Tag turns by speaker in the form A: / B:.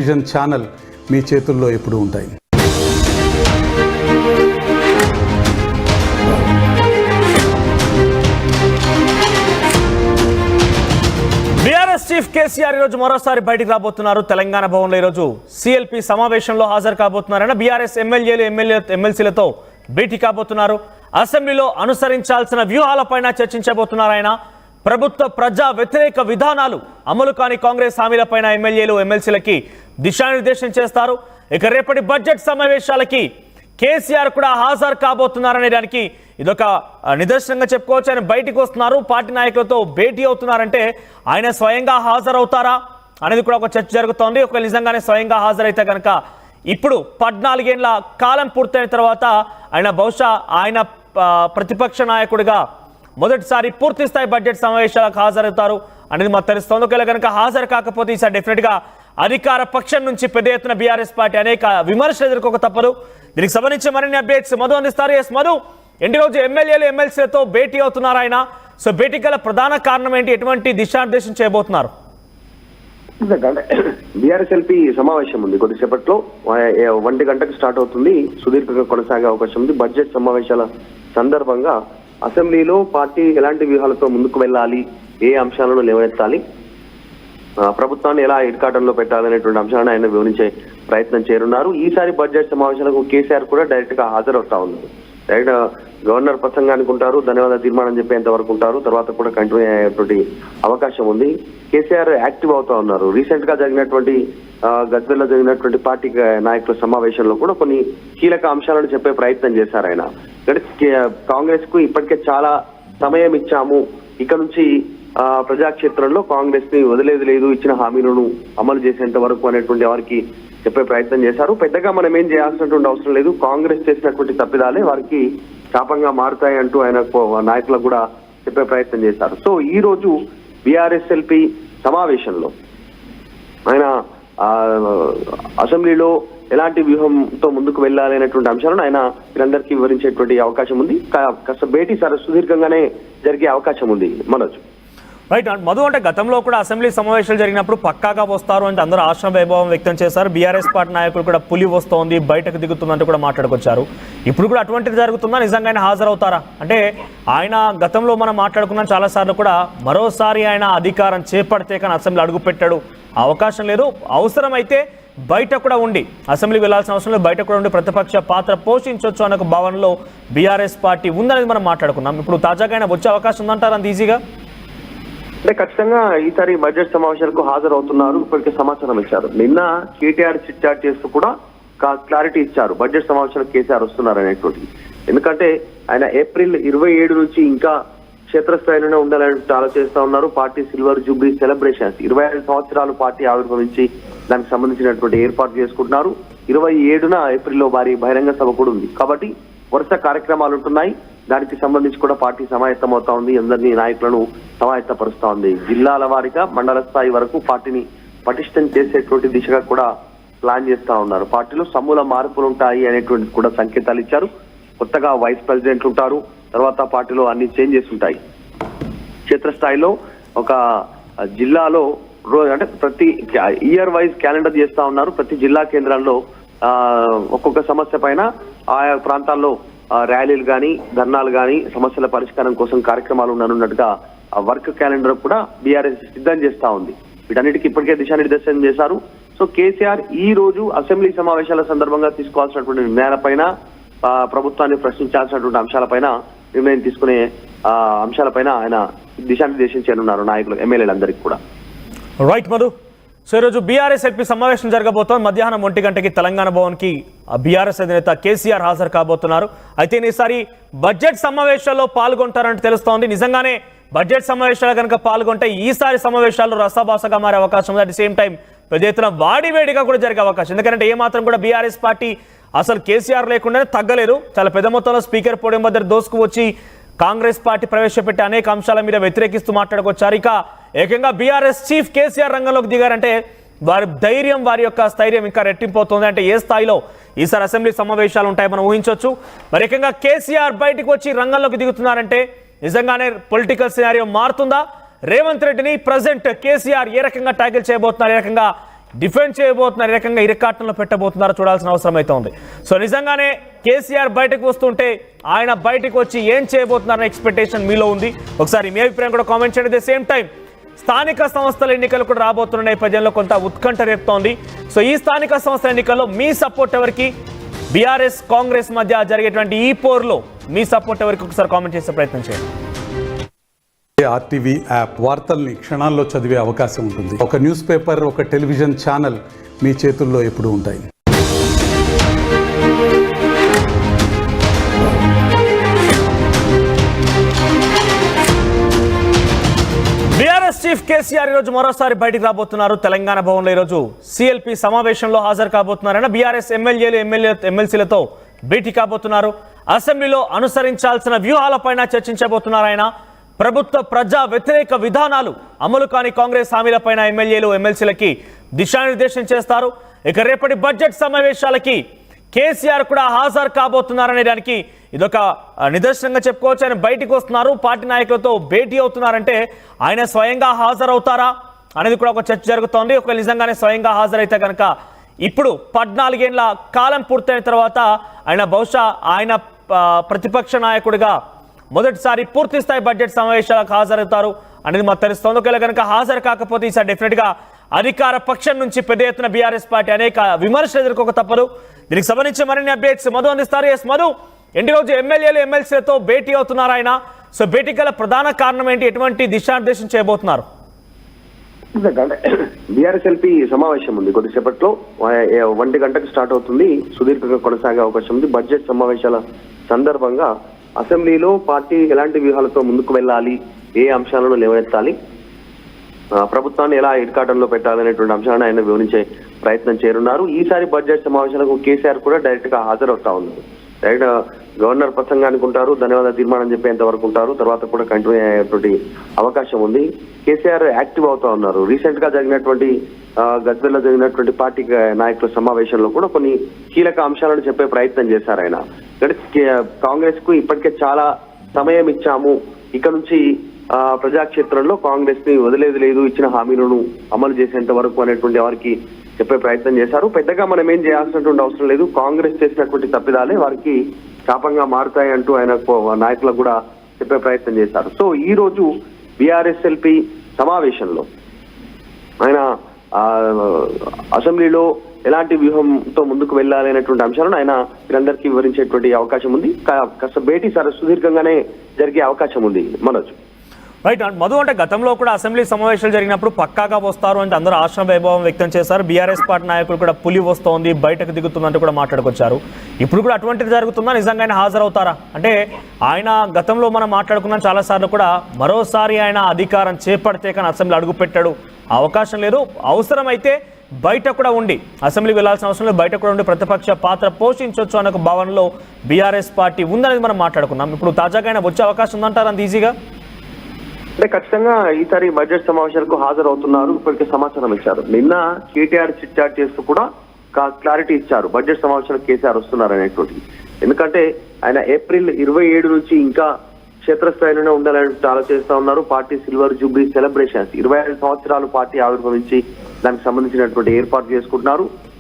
A: Vision channel మీ చేతుల్లో ఎప్పుడూ ఉంటాయి.
B: బీఆర్ఎస్ చీఫ్ కేసీఆర్ ఈరోజు మరోసారి బయటికి రాబోతున్నారు. తెలంగాణ భవన్లో ఈరోజు సిఎల్పి సమావేశంలో హాజరు కాబోతున్నారని బీఆర్ఎస్ ఎమ్మెల్యేలు ఎమ్మెల్సీలతో భేటీ కాబోతున్నారు. అసెంబ్లీలో అనుసరించాల్సిన వ్యూహాలపైన చర్చించబోతున్నారు. ఆయన ప్రభుత్వ ప్రజా వ్యతిరేక విధానాలు అమలు కాని కాంగ్రెస్ హామీలపైన ఎమ్మెల్యేలు ఎమ్మెల్సీలకి దిశానిర్దేశం చేస్తారు. ఇక రేపటి బడ్జెట్ సమావేశాలకి కేసీఆర్ కూడా హాజరు కాబోతున్నారనే దానికి ఇదొక నిదర్శనంగా చెప్పుకోవచ్చు. ఆయన బయటికి వస్తున్నారు, పార్టీ నాయకులతో భేటీ అవుతున్నారంటే ఆయన స్వయంగా హాజరవుతారా అనేది కూడా ఒక చర్చ జరుగుతోంది. ఒకవేళ నిజంగానే స్వయంగా హాజరైతే కనుక ఇప్పుడు 14 ఏళ్ల కాలం పూర్తయిన తర్వాత ఆయన బహుశా ఆయన ప్రతిపక్ష నాయకుడిగా మొదటిసారి పూర్తి స్థాయి బడ్జెట్ సమావేశాలకు హాజరవుతారు అనేది మాకు తెలుస్తోంది. ఒకవేళ కనుక హాజరు కాకపోతే ఈసారి డెఫినెట్గా అధికార పక్షం నుంచి పెద్ద ఎత్తున బీఆర్ఎస్ పార్టీ అనేక విమర్శలు ఎదుర్కోక తప్పదు. దీనికి సంబంధించి మరిన్ని అప్డేట్స్ మధు అందిస్తారు. ఎస్ మధు, రోజు ఎమ్మెల్యేలు ఎమ్మెల్సీలతో భేటీ అవుతున్నారు ఆయన. సో భేటీ గల ప్రధాన కారణం ఏంటి? ఎటువంటి దిశానిర్దేశం చేయబోతున్నారు?
C: బీఆర్ఎస్ఎల్పీ సమావేశం ఉంది కొద్దిసేపట్లో, 1 గంటకు స్టార్ట్ అవుతుంది. సుదీర్ఘంగా కొనసాగే అవకాశం ఉంది. బడ్జెట్ సమావేశాల సందర్భంగా అసెంబ్లీలో పార్టీ ఎలాంటి వ్యూహాలతో ముందుకు వెళ్ళాలి, ఏ అంశాలను లేవనెత్తాలి, ప్రభుత్వాన్ని ఎలా ఇరుకాటంలో పెట్టాలనేటువంటి అంశాలను ఆయన వివరించే ప్రయత్నం చేరున్నారు. ఈసారి బడ్జెట్ సమావేశాలకు కేసీఆర్ కూడా డైరెక్ట్ గా హాజరవుతా ఉన్నారు. డైరెక్ట్ గవర్నర్ ప్రసంగానికి ఉంటారు, ధన్యవాద తీర్మానం చెప్పేంత వరకు ఉంటారు, తర్వాత కూడా కంటిన్యూ అయ్యేటువంటి అవకాశం ఉంది. కేసీఆర్ యాక్టివ్ అవుతా ఉన్నారు. రీసెంట్ గా జరిగినటువంటి గజ్వేల్లో జరిగినటువంటి పార్టీ నాయకుల సమావేశంలో కూడా కొన్ని కీలక అంశాలను చెప్పే ప్రయత్నం చేశారు ఆయన. కాంగ్రెస్ కు ఇప్పటికే చాలా సమయం ఇచ్చాము, ఇక నుంచి ప్రజాక్షేత్రంలో కాంగ్రెస్ ని వదిలేది లేదు, ఇచ్చిన హామీలను అమలు చేసేంత వరకు అనేటువంటి వారికి చెప్పే ప్రయత్నం చేశారు. పెద్దగా మనం ఏం చేయాల్సినటువంటి అవసరం లేదు, కాంగ్రెస్ చేసినటువంటి తప్పిదాలే వారికి శాపంగా మారుతాయి అంటూ ఆయన నాయకులకు కూడా చెప్పే ప్రయత్నం చేశారు. సో ఈ రోజు బీఆర్ఎస్ఎల్పీ సమావేశంలో ఆయన అసెంబ్లీలో ఎలాంటి వ్యూహంతో ముందుకు వెళ్ళాలి అనేటువంటి అంశాలను ఆయన వీరందరికీ వివరించేటువంటి అవకాశం ఉంది. కాస్త భేటీ సుదీర్ఘంగానే జరిగే అవకాశం ఉంది. మనోజ్
B: రైట్ మధు, అంటే గతంలో కూడా అసెంబ్లీ సమావేశాలు జరిగినప్పుడు పక్కాగా వస్తారు అంటే అందరూ ఆశా వైభవం వ్యక్తం చేశారు. బీఆర్ఎస్ పార్టీ నాయకులు కూడా పులి వస్తోంది, బయటకు దిగుతుందంటూ కూడా మాట్లాడుకొచ్చారు. ఇప్పుడు కూడా అటువంటిది జరుగుతుందా? నిజంగానే హాజరవుతారా? అంటే ఆయన గతంలో మనం మాట్లాడుకున్నాం చాలాసార్లు కూడా, మరోసారి ఆయన అధికారం చేపడితే కానీ అసెంబ్లీ అడుగు పెట్టాడు, అవకాశం లేదు, అవసరమైతే బయట కూడా ఉండి అసెంబ్లీకి వెళ్లాల్సిన అవసరం లేదు, బయట కూడా ఉండి ప్రతిపక్ష పాత్ర పోషించవచ్చు అన్న భావనలో బీఆర్ఎస్ పార్టీ ఉందనేది మనం మాట్లాడుకున్నాం. ఇప్పుడు తాజాగా ఆయన వచ్చే అవకాశం ఉందంటారు అంత ఈజీగా?
C: అంటే ఖచ్చితంగా ఈసారి బడ్జెట్ సమావేశాలకు హాజరవుతున్నారు. ఇప్పటికే సమాచారం ఇచ్చారు. నిన్న కేటీఆర్ చిట్ చాట్ చేస్తూ కూడా క్లారిటీ ఇచ్చారు, బడ్జెట్ సమావేశాలకు కేసీఆర్ వస్తున్నారు అనేటువంటి. ఎందుకంటే ఆయన ఏప్రిల్ 27 నుంచి ఇంకా క్షేత్రస్థాయిలోనే ఉండాలని ఆలోచిస్తా ఉన్నారు. పార్టీ సిల్వర్ జూబ్లీ సెలబ్రేషన్స్ 25 సంవత్సరాలు పార్టీ ఆవిర్భవించి దానికి సంబంధించినటువంటి ఏర్పాటు చేసుకుంటున్నారు. 27న ఏప్రిల్లో భారీ బహిరంగ సభ కూడా ఉంది. కాబట్టి వరుస కార్యక్రమాలు ఉంటున్నాయి. దానికి సంబంధించి కూడా పార్టీ సమాయత్తం అవుతా ఉంది, అందరినీ నాయకులను సమాయత్తపరుస్తా ఉంది. జిల్లాల వారీగా మండల స్థాయి వరకు పార్టీని పటిష్టం చేసేటువంటి దిశగా కూడా ప్లాన్ చేస్తా ఉన్నారు. పార్టీలో సమూల మార్పులు ఉంటాయి అనేటువంటి కూడా సంకేతాలు ఇచ్చారు. కొత్తగా వైస్ ప్రెసిడెంట్లు ఉంటారు, తర్వాత పార్టీలో అన్ని చేంజెస్ ఉంటాయి. క్షేత్రస్థాయిలో ఒక జిల్లాలో అంటే ప్రతి ఇయర్ వైజ్ క్యాలెండర్ చేస్తా ఉన్నారు. ప్రతి జిల్లా కేంద్రాల్లో ఒక్కొక్క సమస్య పైన ఆయా ప్రాంతాల్లో ర్యాలీలు కానీ ధర్నాలు కానీ సమస్యల పరిష్కారం కోసం కార్యక్రమాలు ఉండనున్నట్టుగా ఆ వర్క్ క్యాలెండర్ కూడా బీఆర్ఎస్ సిద్ధం చేస్తా ఉంది. వీటన్నిటికీ ఇప్పటికే దిశానిర్దేశం చేశారు. సో కేసీఆర్ ఈ రోజు అసెంబ్లీ సమావేశాల సందర్భంగా తీసుకోవాల్సినటువంటి నిర్ణయాలపైన, ప్రభుత్వాన్ని ప్రశ్నించాల్సినటువంటి అంశాలపైన నిర్ణయం తీసుకునే అంశాలపైన ఆయన దిశానిర్దేశం చేయనున్నారు నాయకులు, ఎమ్మెల్యేలందరికీ కూడా.
B: రైట్ మధు, సో ఈరోజు బీఆర్ఎస్ ఎల్పీ సమావేశం జరగబోతోంది. మధ్యాహ్నం 1 గంటకి తెలంగాణ భవన్కి బీఆర్ఎస్ అధినేత కేసీఆర్ హాజరు కాబోతున్నారు. అయితే ఈసారి బడ్జెట్ సమావేశాల్లో పాల్గొంటారంటే తెలుస్తోంది. నిజంగానే బడ్జెట్ సమావేశాలు కనుక పాల్గొంటే ఈసారి సమావేశాల్లో రసాభాసగా మారే అవకాశం ఉంది. అట్ ది సేమ్ టైం పెద్ద ఎత్తున వాడివేడిగా కూడా జరిగే అవకాశం. ఎందుకంటే ఏమాత్రం కూడా బీఆర్ఎస్ పార్టీ అసలు కేసీఆర్ లేకుండానే తగ్గలేదు. చాలా పెద్ద మొత్తంలో స్పీకర్ పోడియం వద్ద దోసుకు వచ్చి కాంగ్రెస్ పార్టీ ప్రవేశపెట్టే అనేక అంశాల మీద వ్యతిరేకిస్తూ మాట్లాడుకొచ్చారు. ఇక ఏకంగా బీఆర్ఎస్ చీఫ్ కేసీఆర్ రంగంలోకి దిగారంటే వారి ధైర్యం, వారి యొక్క స్థైర్యం ఇంకా రెట్టింపోతుంది. అంటే ఏ స్థాయిలో ఈసారి అసెంబ్లీ సమావేశాలు ఉంటాయి మనం ఊహించవచ్చు. మరి ఏకంగా కేసీఆర్ బయటకు వచ్చి రంగంలోకి దిగుతున్నారంటే నిజంగానే పొలిటికల్ సినారియో మారుతుందా? రేవంత్ రెడ్డిని ప్రెజెంట్ కేసీఆర్ ఏ రకంగా ట్యాకిల్ చేయబోతున్నారు, ఏ రకంగా డిఫెండ్ చేయబోతున్నారు, ఈ రకంగా ఇరకాటంలో పెట్టబోతున్నారో చూడాల్సిన అవసరం అయితే ఉంది. సో నిజంగానే కేసీఆర్ బయటకు వస్తుంటే ఆయన బయటకు వచ్చి ఏం చేయబోతున్నారనే ఎక్స్పెక్టేషన్ మీలో ఉంది. ఒకసారి మీ అభిప్రాయం కూడా కామెంట్ చేయండి. ద సేమ్ టైం స్థానిక సంస్థల ఎన్నికలు కూడా రాబోతున్న నేపథ్యంలో కొంత ఉత్కంఠ రేపుతోంది. సో ఈ స్థానిక సంస్థల ఎన్నికల్లో మీ సపోర్ట్ ఎవరికి? బీఆర్ఎస్ కాంగ్రెస్ మధ్య జరిగేటువంటి ఈ పోర్లో మీ సపోర్ట్ ఎవరికి? ఒకసారి కామెంట్ చేసే ప్రయత్నం చేయండి.
A: ఆర్టీవీ యాప్ వార్తల్ని క్షణాల్లో చదివే అవకాశం ఉంటుంది. ఒక న్యూస్ పేపర్, ఒక టెలివిజన్ ఛానల్ మీ చేతుల్లో ఎప్పుడూ ఉంటాయి.
B: బీఆర్ఎస్ చీఫ్ కేసీఆర్ ఈరోజు మరోసారి బయటికి రాబోతున్నారు. తెలంగాణ భవన్లో ఈరోజు సిఎల్పి సమావేశంలో హాజరు కాబోతున్నారని బీఆర్ఎస్ ఎమ్మెల్యేలు ఎమ్మెల్సీలతో భేటీ కాబోతున్నారు. అసెంబ్లీలో అనుసరించాల్సిన వ్యూహాలపైన చర్చించబోతున్నారు ఆయన. ప్రభుత్వ ప్రజా వ్యతిరేక విధానాలు అమలు కాని కాంగ్రెస్ హామీలపైన ఎమ్మెల్యేలు ఎమ్మెల్సీలకి దిశానిర్దేశం చేస్తారు. ఇక రేపటి బడ్జెట్ సమావేశాలకి కేసీఆర్ కూడా హాజరు కాబోతున్నారనే దానికి ఇదొక నిదర్శనంగా చెప్పుకోవచ్చు. ఆయన బయటికి వస్తున్నారు, పార్టీ నాయకులతో భేటీ అవుతున్నారంటే ఆయన స్వయంగా హాజరవుతారా అనేది కూడా ఒక చర్చ జరుగుతోంది. ఒకవేళ నిజంగానే స్వయంగా హాజరైతే కనుక ఇప్పుడు 14 ఏళ్ల కాలం పూర్తయిన తర్వాత ఆయన బహుశా ఆయన ప్రతిపక్ష నాయకుడిగా మొదటిసారి పూర్తి స్థాయి బడ్జెట్ సమావేశాలకు హాజరవుతారు అనేది మాకు తెలుస్తోంది. ఒకవేళ కనుక హాజరు కాకపోతే ఈసారి డెఫినెట్గా అధికార పక్షం నుంచి పెద్ద ఎత్తున బీఆర్ఎస్ పార్టీ అనేక విమర్శలు ఎదుర్కోక తప్పదు. దీనికి సంబంధించి మరిన్ని అప్డేట్స్ మధు అందిస్తారు. ఎస్ మధు, ఎండి రోజు ఎమ్మెల్యేలు ఎమ్మెల్సీలతో భేటీ అవుతున్నారు ఆయన. సో భేటీ గల ప్రధాన కారణం ఏంటి? ఎటువంటి దిశానిర్దేశం చేయబోతున్నారు?
C: బీఆర్ఎస్ఎల్పీ సమావేశం ఉంది కొద్దిసేపట్లో, 1 గంటకు స్టార్ట్ అవుతుంది. సుదీర్ఘంగా కొనసాగే అవకాశం ఉంది. బడ్జెట్ సమావేశాల సందర్భంగా అసెంబ్లీలో పార్టీ ఎలాంటి వ్యూహాలతో ముందుకు వెళ్ళాలి, ఏ అంశాలను లేవనెత్తాలి, ప్రభుత్వాన్ని ఎలా ఇరకాటంలో పెట్టాలనేటువంటి అంశాలను ఆయన వివరించే ప్రయత్నం చేరున్నారు. ఈసారి బడ్జెట్ సమావేశాలకు కేసీఆర్ కూడా డైరెక్ట్ గా హాజరవుతా ఉన్నారు. డైరెక్ట్ గవర్నర్ ప్రసంగానికి ఉంటారు, ధన్యవాద తీర్మానం చెప్పేంత వరకు ఉంటారు, తర్వాత కూడా కంటిన్యూ అయ్యేటువంటి అవకాశం ఉంది. కేసీఆర్ యాక్టివ్ అవుతా ఉన్నారు. రీసెంట్ గా జరిగినటువంటి గజ్వేల్లో జరిగినటువంటి పార్టీ నాయకుల సమావేశంలో కూడా కొన్ని కీలక అంశాలను చెప్పే ప్రయత్నం చేశారు ఆయన. కాంగ్రెస్ కు ఇప్పటికే చాలా సమయం ఇచ్చాము, ఇక నుంచి ప్రజాక్షేత్రంలో కాంగ్రెస్ ని వదిలేది లేదు, ఇచ్చిన హామీలను అమలు చేసేంత వరకు అనేటువంటి వారికి చెప్పే ప్రయత్నం చేశారు. పెద్దగా మనం ఏం చేయాల్సినటువంటి అవసరం లేదు, కాంగ్రెస్ చేసినటువంటి తప్పిదాలే వారికి శాపంగా మారుతాయి అంటూ ఆయన నాయకులకు కూడా చెప్పే ప్రయత్నం చేశారు. సో ఈ రోజు బీఆర్ఎస్ఎల్పీ సమావేశంలో ఆయన అసెంబ్లీలో ఎలాంటి వ్యూహంతో ముందుకు వెళ్ళాలి అనేటువంటి అంశాలను ఆయన వీరందరికీ వివరించేటువంటి అవకాశం ఉంది. కాస్త భేటీ సుదీర్ఘంగానే జరిగే అవకాశం ఉంది. మనోజ్
B: రైట్ మధు, అంటే గతంలో కూడా అసెంబ్లీ సమావేశాలు జరిగినప్పుడు పక్కాగా వస్తారు అంటే అందరూ ఆశ్రమ వైభవం వ్యక్తం చేశారు. బీఆర్ఎస్ పార్టీ నాయకులు కూడా పులి వస్తోంది, బయటకు దిగుతుందంటూ కూడా మాట్లాడుకొచ్చారు. ఇప్పుడు కూడా అటువంటిది జరుగుతుందా? నిజంగానే హాజరవుతారా? అంటే ఆయన గతంలో మనం మాట్లాడుకున్నాం చాలాసార్లు కూడా, మరోసారి ఆయన అధికారం చేపడితే కానీ అసెంబ్లీ అడుగు పెట్టాడు, అవకాశం లేదు, అవసరమైతే బయట కూడా ఉండి అసెంబ్లీకి వెళ్లాల్సిన అవసరం లేదు, బయట కూడా ఉండి ప్రతిపక్ష పాత్ర పోషించవచ్చు అనే ఒక భావనలో బీఆర్ఎస్ పార్టీ ఉందనేది మనం మాట్లాడుకున్నాం. ఇప్పుడు తాజాగా ఆయన వచ్చే అవకాశం ఉందంటారు అంత ఈజీగా?
C: అంటే ఖచ్చితంగా ఈసారి బడ్జెట్ సమావేశాలకు హాజరవుతున్నారు. ఇప్పటికే సమాచారం ఇచ్చారు. నిన్న కేటీఆర్ చిట్ చాట్ చేస్తూ కూడా క్లారిటీ ఇచ్చారు, బడ్జెట్ సమావేశాలకు కేసీఆర్ వస్తున్నారు అనేటువంటి. ఎందుకంటే ఆయన ఏప్రిల్ 27 నుంచి ఇంకా క్షేత్రస్థాయిలోనే ఉండాలని ఆలోచిస్తా ఉన్నారు. పార్టీ సిల్వర్ జూబ్లీ సెలబ్రేషన్స్ 25 సంవత్సరాలు పార్టీ ఆవిర్భవించి దానికి సంబంధించినటువంటి ఏర్పాటు చేసుకుంటున్నారు.